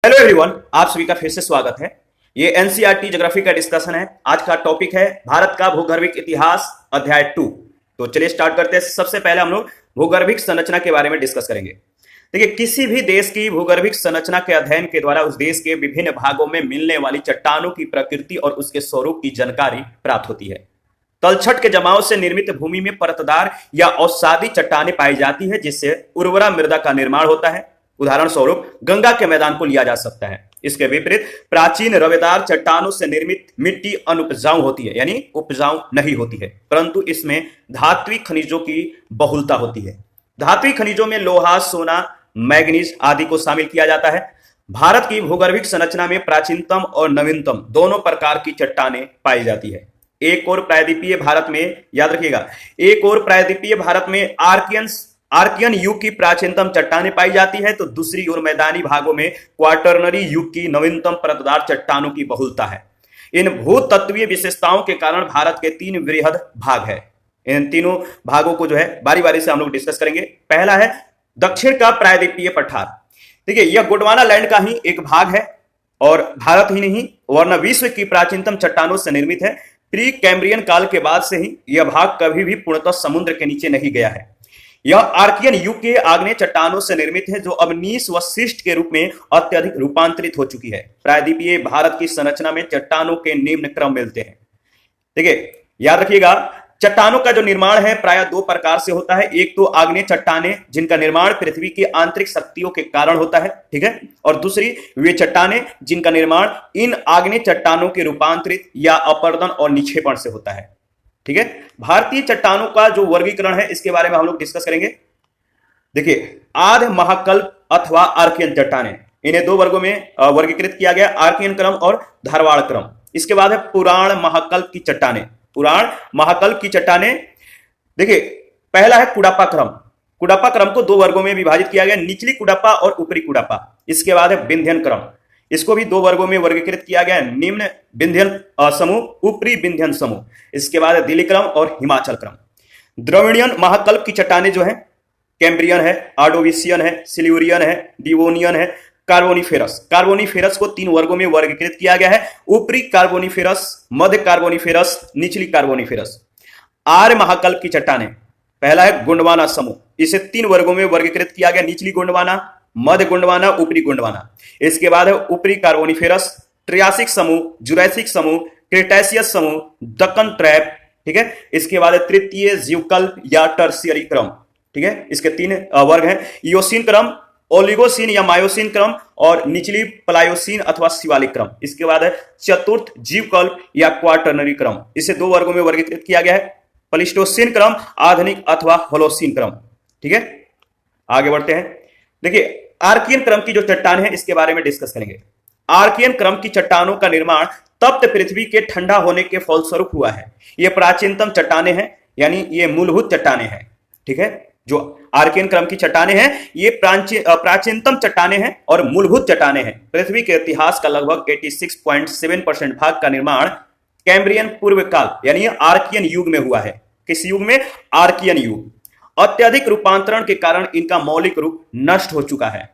Hello everyone, आप सभी का फिर से स्वागत है। ये एनसीईआरटी ज्योग्राफी का डिस्कशन है। आज का टॉपिक है भारत का भूगर्भिक इतिहास अध्याय 2। तो चलिए स्टार्ट करते हैं। सबसे पहले हम लोग भूगर्भिक संरचना के बारे में डिस्कस करेंगे। देखिए, किसी भी देश की भूगर्भिक संरचना के अध्ययन के द्वारा उस देश के विभिन्न भागों में मिलने वाली चट्टानों की प्रकृति और उसके स्वरूप की जानकारी प्राप्त होती है। तलछट के जमाव से निर्मित भूमि में परतदार या अवसादी चट्टानें पाई जाती है, जिससे उर्वरा मृदा का निर्माण होता है। उदाहरण स्वरूप गंगा के मैदान को लिया जा सकता है। इसके विपरीत प्राचीन रवेदार चट्टानों से निर्मित मिट्टी अनुपजाऊ होती है, यानी उपजाऊ नहीं होती है, परंतु इसमें धात्विक खनिजों की बहुलता होती है। धात्विक खनिजों में लोहा, सोना, मैग्नीज आदि को शामिल किया जाता है। भारत की भूगर्भिक संरचना में प्राचीनतम और नवीनतम दोनों प्रकार की चट्टानें पाई जाती है। एक और प्रायद्वीपीय भारत में, याद रखिएगा, एक और प्रायद्वीपीय भारत में आर्कियन युग की प्राचीनतम चट्टानें पाई जाती है, तो दूसरी ओर मैदानी भागों में क्वाटरनरी युग की नवीनतम परतदार चट्टानों की बहुलता है। इन भूतत्वीय विशेषताओं के कारण भारत के 3 वृहद भाग है। इन तीनों भागों को जो है बारी बारी से हम लोग डिस्कस करेंगे। पहला है दक्षिण का प्रायद्वीपीय पठार। देखिए, यह गोंडवाना लैंड का ही एक भाग है और भारत ही नहीं वरना विश्व की प्राचीनतम चट्टानों से निर्मित है। प्री कैम्ब्रियन काल के बाद से ही यह भाग कभी भी पूर्णतः समुद्र के नीचे नहीं गया है। यह आर्कियन युग के आग्नेय चट्टानों से निर्मित है, जो अब नीस व शिस्ट के रूप में अत्यधिक रूपांतरित हो चुकी है। प्रायद्वीपीय भारत की संरचना में चट्टानों के निम्न क्रम मिलते हैं। देखिए, याद रखिएगा, चट्टानों का जो निर्माण है प्राय 2 प्रकार से होता है। एक तो आग्नेय चट्टानें, जिनका निर्माण पृथ्वी की आंतरिक शक्तियों के कारण होता है, ठीक है, और दूसरी वे चट्टानें जिनका निर्माण इन आग्नेय चट्टानों के रूपांतरित या अपर्दन और निक्षेपण से होता है। ठीक है, भारतीय चट्टानों का जो वर्गीकरण है इसके बारे में हम लोग डिस्कस करेंगे। देखिए, आध महाकल्प अथवा आर्कियन चट्टानें, इन्हें 2 वर्गों में वर्गीकृत किया गया, आर्कियन क्रम और धारवाड़ क्रम। इसके बाद है पुराण महाकल्प की चट्टानें। पुराण महाकल्प की चट्टानें, देखिए, पहला है कुडापा क्रम। कुडापा क्रम को 2 वर्गों में विभाजित किया गया, निचली कुडापा और ऊपरी कुडापा। इसके बाद है विंध्यन क्रम, इसको भी 2 वर्गों में वर्गीकृत किया गया, निम्न विंध्यन समूह, ऊपरी विंध्यन समूह। इसके बाद दिल्ली क्रम और हिमाचल क्रम। द्रविडियन महाकल्प की चट्टानें जो है कैम्ब्रियन है, आर्डोविशियन है, सिल्यूरियन है, डिवोनियन है, कार्बोनिफेरस। कार्बोनिफेरस को 3 वर्गों में वर्गीकृत किया गया है, ऊपरी कार्बोनिफेरस, मध्य कार्बोनिफेरस, निचली कार्बोनिफेरस। आर्य महाकल्प की चट्टानें, पहला है गोंडवाना समूह, इसे 3 वर्गों में वर्गीकृत किया गया, निचली गोंडवाना, मध्य गोंडवाना, ऊपरी गोंडवाना। इसके बाद है ऊपरी कार्बोनिफेरस, ट्रियासिक समूह, जुरैसिक समूह, क्रेटासियस समूह, दक्कन ट्रैप, ठीक है। इसके बाद है तृतीय जीवकल्प या टर्शियरी क्रम, ठीक है। इसके 3 वर्ग हैं, इयोसीन क्रम, ओलिगोसीन या मायोसीन क्रम और निचली प्लायोसीन अथवा शिवालिक क्रम। इसके बाद है चतुर्थ जीवकल्प या क्वाटरनरी क्रम, इसे 2 वर्गों में वर्गीकृत किया गया है, प्लीस्टोसीन क्रम, आधुनिक अथवा होलोसीन क्रम, ठीक है। आगे बढ़ते हैं। देखिए, आर्कियन क्रम की जो चट्टान है इसके बारे में डिस्कस करेंगे। आर्कियन क्रम की चट्टानों का निर्माण तप्त पृथ्वी के ठंडा होने के फलस्वरूप हुआ है। ये प्राचीनतम चट्टानें हैं, यानी ये मूलभूत चट्टानें हैं, ठीक है। जो आर्कियन क्रम की चट्टानें हैं ये प्राचीनतम चट्टानें हैं और मूलभूत चट्टानें हैं। पृथ्वी के इतिहास का लगभग 86.7% भाग का निर्माण कैम्ब्रियन पूर्व काल यानी आर्कियन युग में हुआ है। किस युग में? आर्कियन युग। अत्यधिक रूपांतरण के कारण इनका मौलिक रूप नष्ट हो चुका है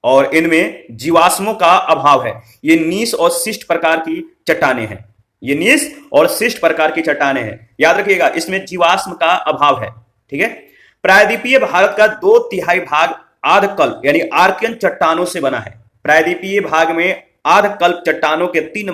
और इनमें जीवाश्मों का अभाव है। ये नीस और शिष्ट प्रकार की चट्टानें हैं। ये नीस और शिष्ट प्रकार की चट्टानें हैं, याद रखिएगा, इसमें जीवाश्म का अभाव है, ठीक है। प्रायद्वीपीय भारत का 2/3 भाग आधकल्प यानी आर्कियन चट्टानों से बना है। प्रायद्वीपीय भाग में आधकल्प चट्टानों के 3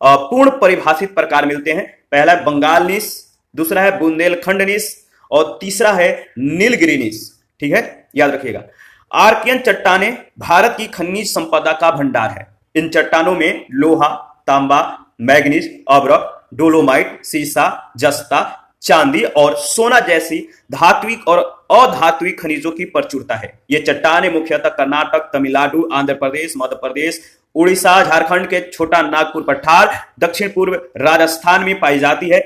पूर्ण परिभाषित प्रकार मिलते हैं। पहला है बंगाल नीस, दूसरा है बुंदेलखंड नीस और तीसरा है नीलगिरी नीस, ठीक है, याद रखिएगा। आर्कियन चट्टानें भारत की खनिज संपदा का भंडार है। इन चट्टानों में लोहा, तांबा, मैग्नीज, अब्रक, डोलोमाइट, सीसा, जस्ता, चांदी और सोना जैसी धात्विक और अधात्विक खनिजों की प्रचुरता है। ये चट्टानें मुख्यतः कर्नाटक, तमिलनाडु, आंध्र प्रदेश, मध्य प्रदेश, उड़ीसा, झारखंड के छोटा नागपुर पठार, दक्षिण पूर्व राजस्थान में पाई जाती है।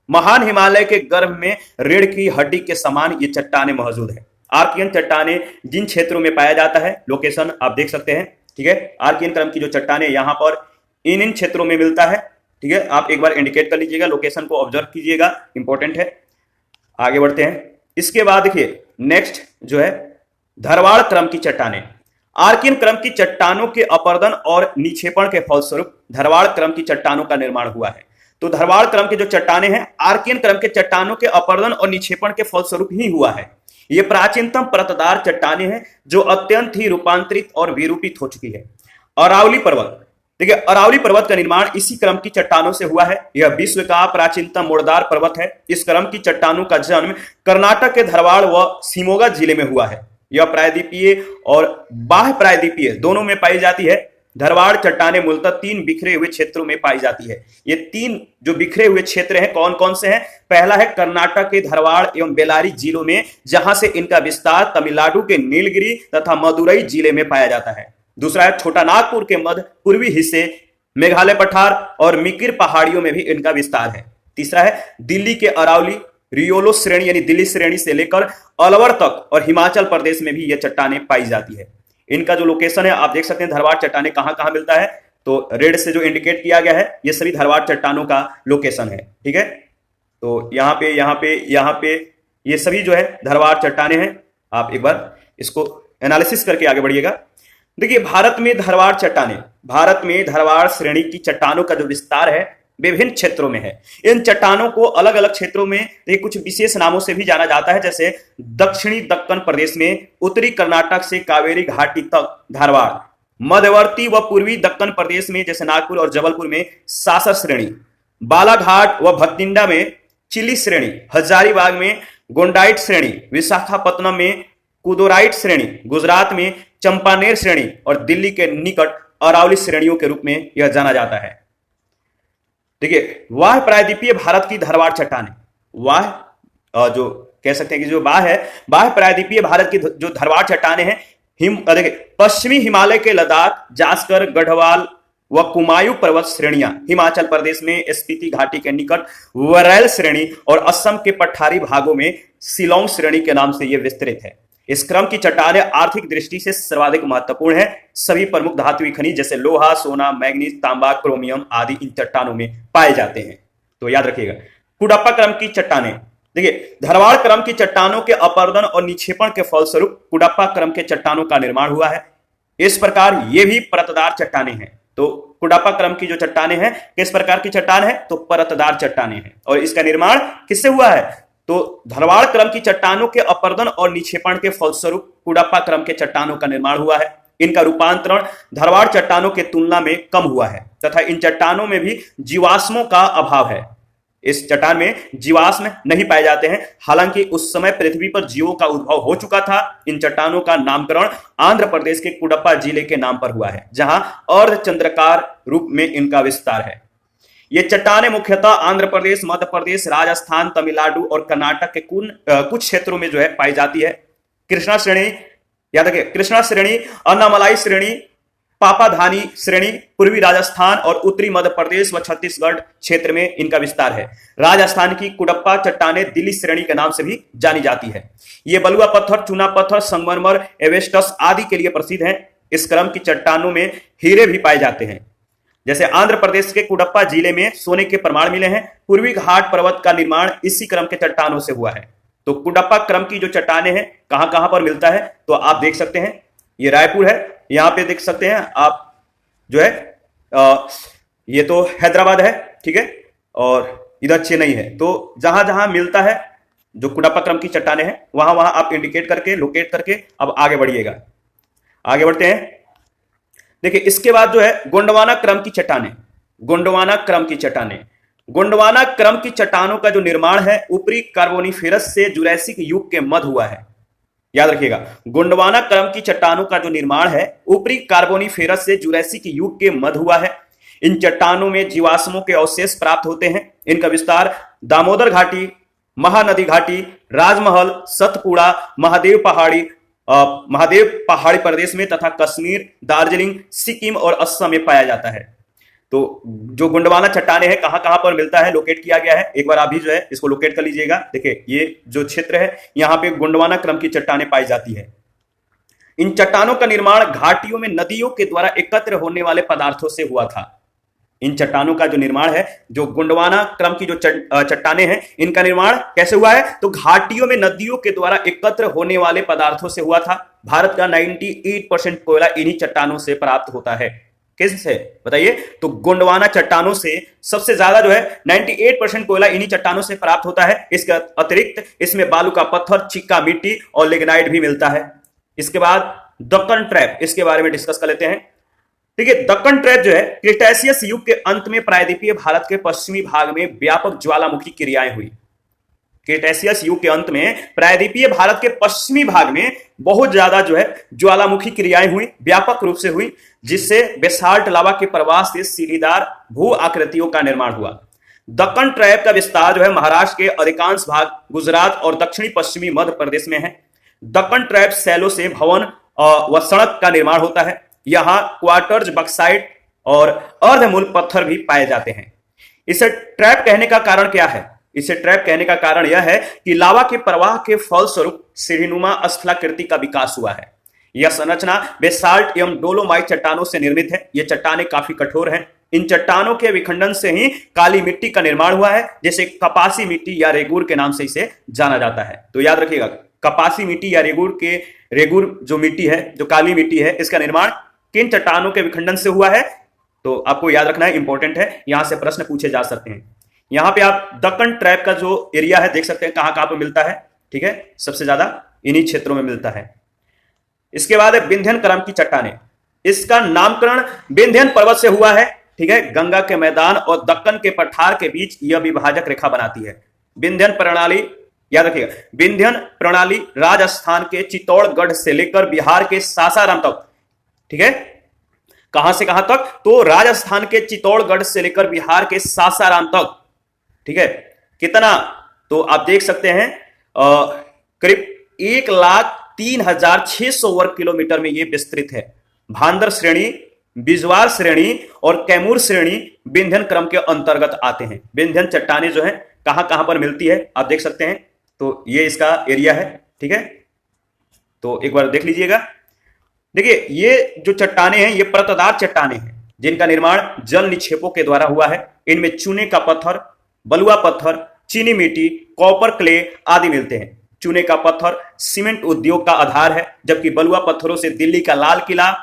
महान हिमालय के गर्भ में रीढ़ की हड्डी के समान ये चट्टानें मौजूद है। आर्कियन चट्टानें जिन क्षेत्रों में पाया जाता है, लोकेशन आप देख सकते हैं, ठीक है। आर्कियन क्रम की जो चट्टानें यहां पर इन क्षेत्रों में मिलता है, ठीक है। आप एक बार इंडिकेट कर लीजिएगा, लोकेशन को ऑब्जर्व कीजिएगा, इंपॉर्टेंट है। आगे बढ़ते हैं। इसके बाद देखिए नेक्स्ट जो है धरवाड़ क्रम की चट्टानें। आर्कियन क्रम की चट्टानों के अपरदन और निक्षेपण के फलस्वरूप धरवाड़ क्रम की चट्टानों का निर्माण हुआ है। तो धरवाड़ क्रम की जो चट्टाने हैं आर्कियन क्रम के चट्टानों के अपरदन और निक्षेपण के फलस्वरूप ही हुआ है। ये प्राचीनतम परतदार चट्टाने हैं जो अत्यंत ही रूपांतरित और विरूपित हो चुकी है। अरावली पर्वत, देखिए अरावली पर्वत का निर्माण इसी क्रम की चट्टानों से हुआ है। यह विश्व का प्राचीनतम मोड़दार पर्वत है। इस क्रम की चट्टानों का जन्म कर्नाटक के धारवाड़ व शिमोगा जिले में हुआ है। यह प्रायद्वीपीय और बाह्य प्रायद्वीपीय दोनों में पाई जाती है। धरवाड़ चट्टाने मूलतः 3 बिखरे हुए क्षेत्रों में पाई जाती है। ये 3 जो बिखरे हुए क्षेत्र हैं कौन कौन से हैं? पहला है कर्नाटक के धारवाड़ एवं बेल्लारी जिलों में, जहां से इनका विस्तार तमिलनाडु के नीलगिरी तथा मदुरई जिले में पाया जाता है। दूसरा है छोटा नागपुर के मध्य पूर्वी हिस्से, मेघालय पठार और मिकिर पहाड़ियों में भी इनका विस्तार है। तीसरा है दिल्ली के अरावली रियोलो श्रेणी यानी दिल्ली श्रेणी से लेकर अलवर तक और हिमाचल प्रदेश में भी यह चट्टाने पाई जाती है। इनका जो लोकेशन है आप देख सकते हैं, धरवाड़ चट्टाने कहां कहां मिलता है, तो रेड से जो इंडिकेट किया गया है ये सभी धरवाड़ चट्टानों का लोकेशन है। ठीक है, तो यहाँ पे ये सभी जो है धरवाड़ चट्टाने हैं। आप एक बार इसको एनालिसिस करके आगे बढ़िएगा। देखिए भारत में धरवाड़ श्रेणी की चट्टानों का जो विस्तार है विभिन्न क्षेत्रों में है। इन चट्टानों को अलग अलग क्षेत्रों में कुछ विशेष नामों से भी जाना जाता है, जैसे दक्षिणी दक्कन प्रदेश में उत्तरी कर्नाटक से कावेरी घाटी तक धारवाड़, मध्यवर्ती व पूर्वी दक्कन प्रदेश में जैसे नागपुर और जबलपुर में सासर श्रेणी, बालाघाट व भटिंडा में चिली श्रेणी, हजारीबाग में गोंडाइट श्रेणी, विशाखापत्तनम में कुदोराइट श्रेणी, गुजरात में चंपानेर श्रेणी और दिल्ली के निकट अरावली श्रेणियों के रूप में यह जाना जाता है। देखिए वाह प्रायद्वीपीय भारत की धरवाड़ चट्टाने, वाह जो कह सकते हैं कि जो वाह प्रायद्वीपीय भारत की जो धरवाड़ चट्टाने हैं देखिए पश्चिमी हिमालय के लद्दाख, जास्कर, गढ़वाल व कुमायूं पर्वत श्रेणियां, हिमाचल प्रदेश में स्पीति घाटी के निकट वरैल श्रेणी और असम के पठारी भागों में शिलोंग श्रेणी के नाम से यह विस्तृत है। इस क्रम की चट्टानें आर्थिक दृष्टि से सर्वाधिक महत्वपूर्ण है। सभी प्रमुख धातुई खनिज जैसे लोहा, सोना, मैग्नीज, तांबा, क्रोमियम आदि इन चट्टानों में पाए जाते हैं। तो याद रखिएगा। कुडप्पा क्रम की चट्टानें, देखिए धरवाड़ क्रम की चट्टानों के अपरदन और निक्षेपण के फलस्वरूप कुडप्पा क्रम के चट्टानों का निर्माण हुआ है। इस प्रकार ये भी परतदार चट्टाने हैं। तो कुडप्पा क्रम की जो चट्टाने हैं किस प्रकार की चट्टान है? तो परतदार चट्टाने हैं। और इसका निर्माण किससे हुआ है? तो धरवाड़ क्रम की चट्टानों के अपरदन और निक्षेपण के फलस्वरूप कुडप्पा क्रम के चट्टानों का निर्माण हुआ है। इनका रूपांतरण धरवाड़ चट्टानों के तुलना में कम हुआ है तथा इन चट्टानों में भी जीवाश्मों का अभाव है। इस चट्टान में जीवाश्म नहीं पाए जाते हैं। हालांकि उस समय पृथ्वी पर जीवों का उद्भव हो चुका था। इन चट्टानों का नामकरण आंध्र प्रदेश के कुडप्पा जिले के नाम पर हुआ है, जहां अर्धचंद्राकार रूप में इनका विस्तार है। ये चट्टानें मुख्यतः आंध्र प्रदेश, मध्य प्रदेश, राजस्थान, तमिलनाडु और कर्नाटक के कुछ क्षेत्रों में जो है पाई जाती है। कृष्णा श्रेणी, याद रखिए कृष्णा श्रेणी, अन्नामलाई श्रेणी, पापाधानी श्रेणी पूर्वी राजस्थान और उत्तरी मध्य प्रदेश व छत्तीसगढ़ क्षेत्र में इनका विस्तार है। राजस्थान की कुडप्पा चट्टानें दिल्ली श्रेणी के नाम से भी जानी जाती है। ये बलुआ पत्थर, चूना पत्थर, संगमरमर, एवेस्टस आदि के लिए प्रसिद्ध है। इस क्रम की चट्टानों में हीरे भी पाए जाते हैं। जैसे आंध्र प्रदेश के कुडप्पा जिले में सोने के प्रमाण मिले हैं। पूर्वी घाट पर्वत का निर्माण इसी क्रम के चट्टानों से हुआ है। तो कुडप्पा क्रम की जो चट्टाने हैं कहां कहां पर मिलता है? तो आप देख सकते हैं ये रायपुर है, यहां पे देख सकते हैं आप जो है ये तो हैदराबाद है, ठीक है, और इधर चेन्नई है। तो जहां जहां मिलता है जो कुडप्पा क्रम की चट्टाने हैं वहां वहां आप इंडिकेट करके लोकेट करके अब आगे बढ़िएगा। आगे बढ़ते हैं। देखिए इसके बाद जो है गोंडवाना क्रम की चट्टानें, गोंडवाना क्रम की चट्टानें, गोंडवाना क्रम की चट्टानों का जो निर्माण है ऊपरी कार्बोनिफेरस से जुरैसिक युग के मध्य हुआ है। याद रखिएगा गोंडवाना क्रम की चट्टानों का जो निर्माण है ऊपरी कार्बोनिफेरस से जुरैसिक युग के मध्य हुआ है। इन चट्टानों में जीवाश्मों के अवशेष प्राप्त होते हैं। इनका विस्तार दामोदर घाटी, महानदी घाटी, राजमहल, सतपुड़ा, महादेव पहाड़ी प्रदेश में तथा कश्मीर, दार्जिलिंग, सिक्किम और असम में पाया जाता है। तो जो गोंडवाना चट्टाने हैं कहां कहां पर मिलता है लोकेट किया गया है, एक बार आप भी जो है इसको लोकेट कर लीजिएगा। देखिए ये जो क्षेत्र है यहां पे गोंडवाना क्रम की चट्टानें पाई जाती है। इन चट्टानों का निर्माण घाटियों में नदियों के द्वारा एकत्र होने वाले पदार्थों से हुआ था। इन चट्टानों का जो निर्माण है, जो गोंडवाना क्रम की जो चट्टाने हैं, इनका निर्माण कैसे हुआ है? तो घाटियों में नदियों के द्वारा एकत्र होने वाले पदार्थों से हुआ था। भारत का 98% कोयला इन्हीं चट्टानों से प्राप्त होता है। किससे बताइए? तो गोंडवाना चट्टानों से सबसे ज्यादा जो है 98% कोयला इन्हीं चट्टानों से प्राप्त होता है। इसके अतिरिक्त इसमें बालू का पत्थर, चिक्का मिट्टी और लिग्नाइट भी मिलता है। इसके बाद दक्कन ट्रैप, इसके बारे में डिस्कस कर लेते हैं। देखिए, दक्कन ट्रैप जो है क्रिटेशियस युग के अंत में प्रायद्वीपीय भारत के पश्चिमी भाग में व्यापक ज्वालामुखी क्रियाएं हुई। क्रिटेशियस युग के अंत में प्रायद्वीपीय भारत के पश्चिमी भाग में बहुत ज्यादा जो है ज्वालामुखी क्रियाएं हुई, व्यापक रूप से हुई, जिससे बेसाल्ट लावा के प्रवाह से सीढ़ीदार भू आकृतियों का निर्माण हुआ। दक्कन ट्रैप का विस्तार जो है महाराष्ट्र के अधिकांश भाग, गुजरात और दक्षिणी पश्चिमी मध्य प्रदेश में है। दक्कन ट्रैप सैलो से भवन व सड़क का निर्माण होता है। यहां क्वार्टर्स, बक्साइट और अर्धमूल पत्थर भी पाए जाते हैं। इसे ट्रैप कहने का कारण क्या है? इसे ट्रैप कहने का कारण यह है कि लावा के प्रवाह के फलस्वरूप सीढ़ीनुमा स्थलाकृति का विकास हुआ है। यह संरचना बेसाल्ट एवं डोलोमाइट चट्टानों से निर्मित है। ये चट्टानें काफी कठोर हैं। इन चट्टानों के विखंडन से ही काली मिट्टी का निर्माण हुआ है, जैसे कपासी मिट्टी या रेगुर के नाम से इसे जाना जाता है। तो याद रखिएगा, कपासी मिट्टी या रेगुर जो मिट्टी है, जो काली मिट्टी है, इसका निर्माण किन चट्टानों के विखंडन से हुआ है? तो आपको याद रखना है, इंपॉर्टेंट है, यहां से प्रश्न पूछे जा सकते हैं। यहां पे आप दक्कन ट्रैप का जो एरिया है देख सकते हैं, कहां कहां पर मिलता है। ठीक है, सबसे ज्यादा इन्हीं क्षेत्रों में मिलता है। इसके बाद है विंध्यन क्रम की चट्टानें। इसका नामकरण विंध्यन पर्वत से हुआ है। ठीक है, गंगा के मैदान और दक्कन के पठार के बीच यह विभाजक रेखा बनाती है। विंध्यन प्रणाली, याद रखिएगा, विंध्यन प्रणाली राजस्थान के चित्तौड़गढ़ से लेकर बिहार के सासाराम तक। ठीक है, कहां से कहां तक? तो राजस्थान के चित्तौड़गढ़ से लेकर बिहार के सासाराम तक। ठीक है, कितना? तो आप देख सकते हैं करीब 1,03,600 वर्ग किलोमीटर में यह विस्तृत है। भांदर श्रेणी, बिजवार श्रेणी और कैमूर श्रेणी विंध्यन क्रम के अंतर्गत आते हैं। विंध्यन चट्टानें जो है कहां कहां पर मिलती है आप देख सकते हैं। तो ये इसका एरिया है। ठीक है, तो एक बार देख लीजिएगा। देखिए, ये जो चट्टानें हैं, ये परतदार चट्टानें हैं, जिनका निर्माण जल निक्षेपों के द्वारा हुआ है। इनमें चूने का पत्थर, बलुआ पत्थर, चीनी मिट्टी, कॉपर क्ले आदि मिलते हैं। चूने का पत्थर सीमेंट उद्योग का आधार है, जबकि बलुआ पत्थरों से दिल्ली का लाल किला,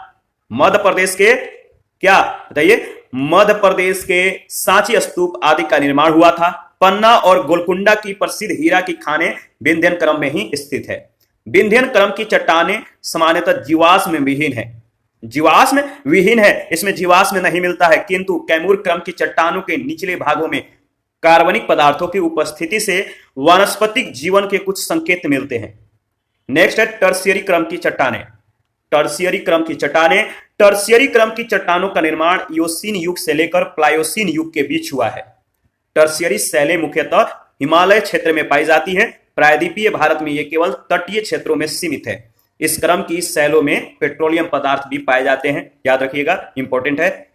मध्य प्रदेश के क्या बताइए, मध्य प्रदेश के सांची स्तूप आदि का निर्माण हुआ था। पन्ना और गोलकुंडा की प्रसिद्ध हीरा की खानें विंध्यन क्रम में ही स्थित है। विंध्यन क्रम की चट्टानें सामान्यतः जीवाश्म विहीन है। जीवाश्म विहीन है, इसमें जीवाश्म नहीं मिलता है, किंतु कैमूर क्रम की चट्टानों के निचले भागों में कार्बनिक पदार्थों की उपस्थिति से वानस्पतिक जीवन के कुछ संकेत मिलते हैं। नेक्स्ट है टर्शियरी क्रम की चट्टानें। टर्शियरी क्रम की चट्टानें, टर्शियरी क्रम की चट्टानों का निर्माण इयोसीन युग से लेकर प्लायोसीन युग के बीच हुआ है। टर्शियरी शैलें मुख्यतः हिमालय क्षेत्र में पाई जाती है। प्रायद्वीपीय भारत में यह केवल तटीय क्षेत्रों में सीमित है। इस क्रम की शैलों में पेट्रोलियम पदार्थ भी पाए जाते हैं, याद रखिएगा, इंपॉर्टेंट है।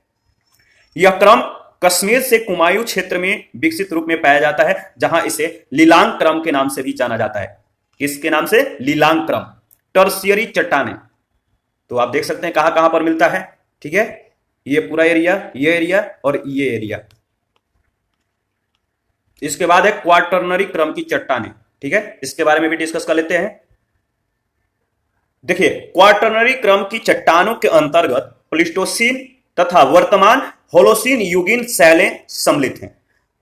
यह क्रम कश्मीर से कुमायूं क्षेत्र में विकसित रूप में पाया जाता है, जहां इसे लीलांग क्रम के नाम से भी जाना जाता है। किसके नाम से? लीलांग क्रम। टर्शियरी चट्टानें तो आप देख सकते हैं कहां कहां पर मिलता है। ठीक है, ये पूरा एरिया, ये एरिया और ये एरिया। इसके बाद है क्वार्टरनरी क्रम की चट्टानें। ठीक है, इसके बारे में भी डिस्कस कर लेते हैं। देखिए, क्वार्टरनरी क्रम की चट्टानों के अंतर्गत प्लीस्टोसीन तथा वर्तमान होलोसीन युगीन शैलें सम्मिलित हैं।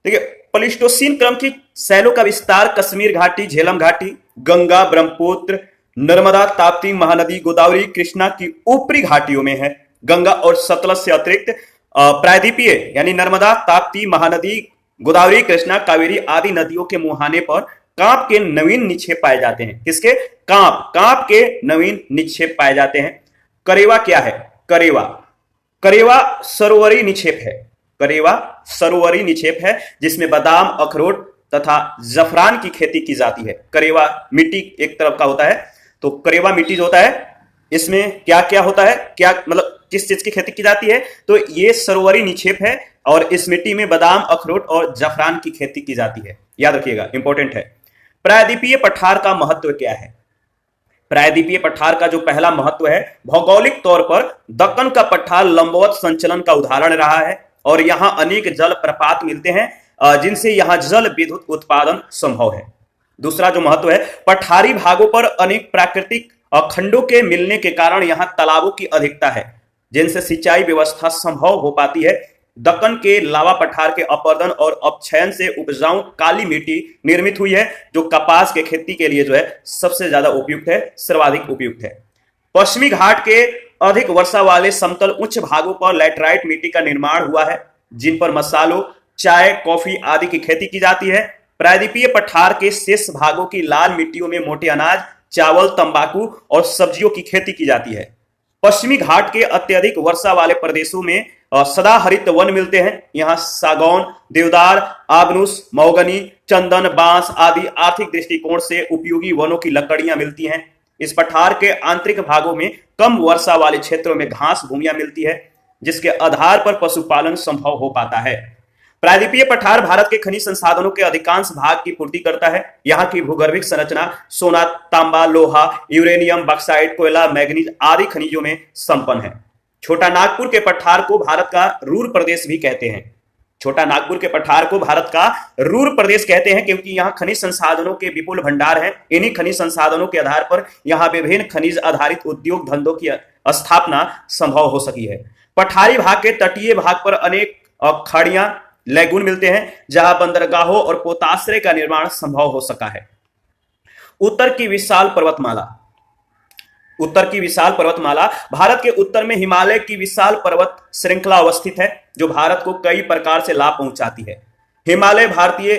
देखिए, प्लीस्टोसीन क्रम की शैलों का विस्तार कश्मीर घाटी, झेलम घाटी, गंगा, ब्रह्मपुत्र, नर्मदा, ताप्ती, महानदी, गोदावरी, कृष्णा की ऊपरी घाटियों में है। गंगा और सतलज से अतिरिक्त प्रायद्वीपीय यानी नर्मदा, ताप्ती, महानदी, गोदावरी, कृष्णा, कावेरी आदि नदियों के मुहाने पर कांप के नवीन निक्षेप पाए जाते हैं। किसके? कांप के नवीन निक्षेप पाए जाते हैं। करेवा क्या है? करेवा सरोवरी निक्षेप है। करेवा सरोवरी निक्षेप है, जिसमें बादाम, अखरोट तथा जफरान की खेती की जाती है। करेवा मिट्टी एक तरफ का होता है, तो करेवा मिट्टी जो होता है, इसमें क्या क्या होता है, क्या मतलब किस चीज की खेती की जाती है? तो ये सरोवरी निक्षेप है और इस मिट्टी में बादाम, अखरोट और जफरान की खेती की जाती है, याद रखिएगा, इंपॉर्टेंट है। प्रायद्वीपीय पठार का महत्व क्या है? प्रायद्वीपीय पठार का जो पहला महत्व है, भौगोलिक तौर पर दक्कन का पठार लंबवत संचलन का उदाहरण रहा है। और यहाँ अनेक जल प्रपात मिलते हैं जिनसे यहाँ जल विद्युत उत्पादन संभव है। दूसरा जो महत्व है, पठारी भागों पर अनेक प्राकृतिक खंडों के मिलने के कारण यहाँ तालाबों की अधिकता है जिनसे सिंचाई व्यवस्था संभव हो पाती है। दक्कन के लावा पठार के अपरदन और अपक्षयन से उपजाऊ काली मिट्टी निर्मित हुई है जो कपास के खेती के लिए जो है सबसे ज्यादा उपयुक्त है, सर्वाधिक उपयुक्त है। पश्चिमी घाट के अधिक वर्षा वाले समतल उच्च भागों पर लैटराइट मिट्टी का निर्माण हुआ है जिन पर मसालों, चाय, कॉफी आदि की खेती की जाती है। प्रायद्वीपीय पठार के शेष भागों की लाल मिट्टियों में मोटे अनाज, चावल, तंबाकू और सब्जियों की खेती की जाती है। पश्चिमी घाट के अत्यधिक वर्षा वाले प्रदेशों में सदाहरित वन मिलते हैं। यहाँ सागौन, देवदार, आबनूस, महोगनी, चंदन, बांस आदि आर्थिक दृष्टिकोण से उपयोगी वनों की लकड़ियां मिलती हैं। इस पठार के आंतरिक भागों में कम वर्षा वाले क्षेत्रों में घास भूमियां मिलती है जिसके आधार पर पशुपालन संभव हो पाता है। प्रायद्वीपीय पठार भारत के खनिज संसाधनों के अधिकांश भाग की पूर्ति करता है। यहाँ की भूगर्भिक संरचना सोना, तांबा, लोहा, यूरेनियम, बॉक्साइट, कोयला, मैग्नीज आदि खनिजों में संपन्न है। छोटा नागपुर के पठार को भारत का रूर प्रदेश भी कहते हैं। छोटा नागपुर के पठार को भारत का रूर प्रदेश कहते हैं क्योंकि यहाँ खनिज संसाधनों के विपुल भंडार हैं। इन्हीं खनिज संसाधनों के आधार पर यहाँ विभिन्न खनिज आधारित उद्योग धंधों की स्थापना संभव हो सकी है। पठारी भाग के तटीय भाग पर अनेक खाड़ियां, लैगून मिलते हैं जहां बंदरगाहों और पोताश्रय का निर्माण संभव हो सका है। उत्तर की विशाल पर्वतमाला भारत के उत्तर में हिमालय की विशाल पर्वत श्रृंखला अवस्थित है जो भारत को कई प्रकार से लाभ पहुंचाती है। हिमालय भारतीय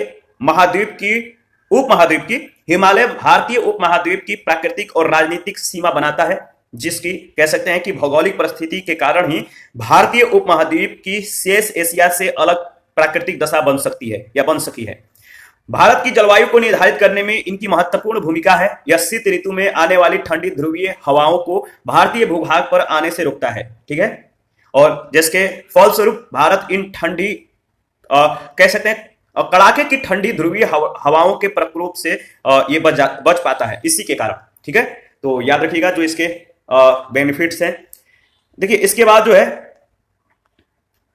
उपमहाद्वीप की प्राकृतिक और राजनीतिक सीमा बनाता है जिसकी कह सकते हैं कि भौगोलिक परिस्थिति के कारण ही भारतीय उपमहाद्वीप की शेष एशिया से अलग प्राकृतिक दशा बन सकती है या बन सकी है। भारत की जलवायु को निर्धारित करने में इनकी महत्वपूर्ण भूमिका है। यह शीत ऋतु में आने वाली ठंडी ध्रुवीय हवाओं को भारतीय भूभाग पर आने से रोकता है, ठीक है, और जिसके फलस्वरूप भारत इन ठंडी कह सकते हैं कड़ाके की ठंडी ध्रुवीय हवाओं के प्रकोप से ये बच पाता है इसी के कारण, ठीक है। तो याद रखिएगा जो इसके बेनिफिट्स हैं। देखिए इसके बाद जो है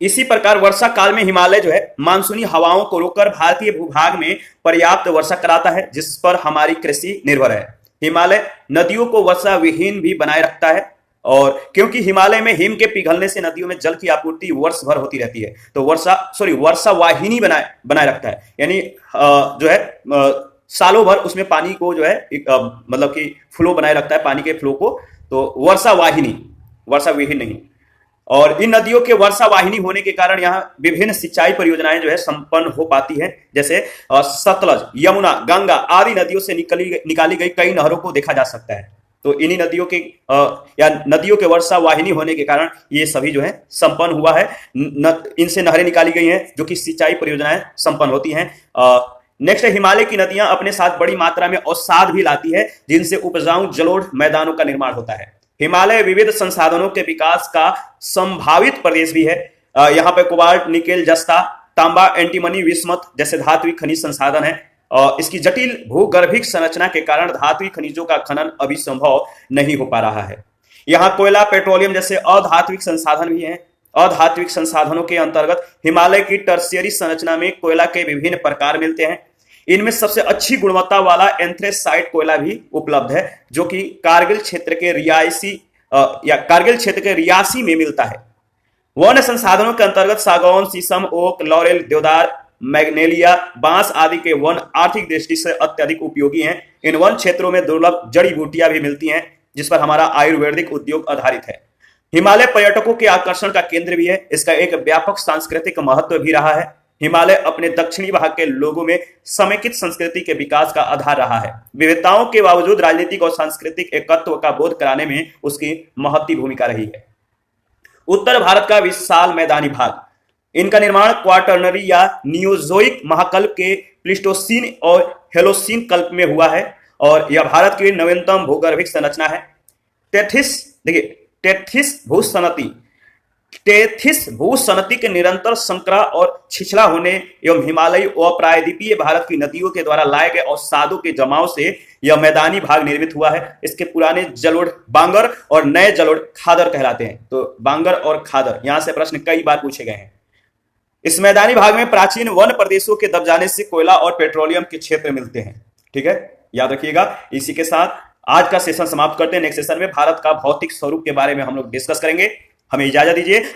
इसी प्रकार वर्षा काल में हिमालय जो है मानसूनी हवाओं को रोककर भारतीय भूभाग में पर्याप्त वर्षा कराता है जिस पर हमारी कृषि निर्भर है। हिमालय नदियों को वर्षा विहीन भी बनाए रखता है और क्योंकि हिमालय में हिम के पिघलने से नदियों में जल की आपूर्ति वर्ष भर होती रहती है तो वर्षा वाहिनी बनाए रखता है, यानी जो है सालों भर उसमें पानी को जो है मतलब कि फ्लो बनाए रखता है, पानी के फ्लो को, तो वर्षा विहीन नहीं। और इन नदियों के वर्षा वाहिनी होने के कारण यहाँ विभिन्न सिंचाई परियोजनाएं जो है संपन्न हो पाती हैं। जैसे सतलज, यमुना, गंगा आदि नदियों से निकाली गई कई नहरों को देखा जा सकता है। तो इन्हीं नदियों के वर्षा वाहिनी होने के कारण ये सभी जो है संपन्न हुआ है। इनसे नहरें निकाली गई हैं जो कि सिंचाई परियोजनाएं संपन्न होती हैं। नेक्स्ट है हिमालय की नदियां अपने साथ बड़ी मात्रा में अवसाद भी लाती है जिनसे उपजाऊ जलोढ़ मैदानों का निर्माण होता है। हिमालय विविध संसाधनों के विकास का संभावित प्रदेश भी है। यहाँ पे कोबाल्ट, निकेल, जस्ता, तांबा, एंटीमनी, विस्मत जैसे धात्विक खनिज संसाधन है। इसकी जटिल भूगर्भिक संरचना के कारण धात्विक खनिजों का खनन अभी संभव नहीं हो पा रहा है। यहाँ कोयला, पेट्रोलियम जैसे अधात्विक संसाधन भी हैं। अधात्विक संसाधनों के अंतर्गत हिमालय की टर्शियरी संरचना में कोयला के विभिन्न प्रकार मिलते हैं। इनमें सबसे अच्छी गुणवत्ता वाला एंथ्रेसाइट कोयला भी उपलब्ध है जो कि कारगिल क्षेत्र के रियासी में मिलता है। वन संसाधनों के अंतर्गत सागौन, शीशम, ओक, लॉरेल, देवदार, मैग्नेलिया, बांस आदि के वन आर्थिक दृष्टि से अत्यधिक उपयोगी हैं। इन वन क्षेत्रों में दुर्लभ जड़ी बूटियां भी मिलती हैं जिस पर हमारा आयुर्वेदिक उद्योग आधारित है। हिमालय पर्यटकों के आकर्षण का केंद्र भी है। इसका एक व्यापक सांस्कृतिक महत्व भी रहा है। हिमालय अपने दक्षिणी भाग के लोगों में समेकित संस्कृति के विकास का आधार रहा है। विविधताओं के बावजूद राजनीतिक और सांस्कृतिक एकत्व का बोध कराने में उसकी महत्वपूर्ण भूमिका रही है। उत्तर भारत का विशाल मैदानी भाग, इनका निर्माण क्वाटरनरी या नियोजोइक महाकल्प के प्लीस्टोसीन और हेलोसीन कल्प में हुआ है और यह भारत की नवीनतम भूगर्भिक संरचना है। टेथिस भूसनती के निरंतर संकरा और छिछला होने एवं हिमालयी और प्रायद्वीपीय भारत की नदियों के द्वारा लाए गए अवसादों के जमाव से यह मैदानी भाग निर्मित हुआ है। इसके पुराने जलोढ़ बांगर और नए जलोढ़ खादर कहलाते हैं। तो बांगर और खादर, यहां से प्रश्न कई बार पूछे गए हैं। इस मैदानी भाग में प्राचीन वन प्रदेशों के दब जाने से कोयला और पेट्रोलियम के क्षेत्र मिलते हैं। ठीक है, याद रखिएगा। इसी के साथ आज का सेशन समाप्त करते हैं। नेक्स्ट सेशन में भारत का भौतिक स्वरूप के बारे में हम लोग डिस्कस करेंगे। हमें इजाजत दीजिए।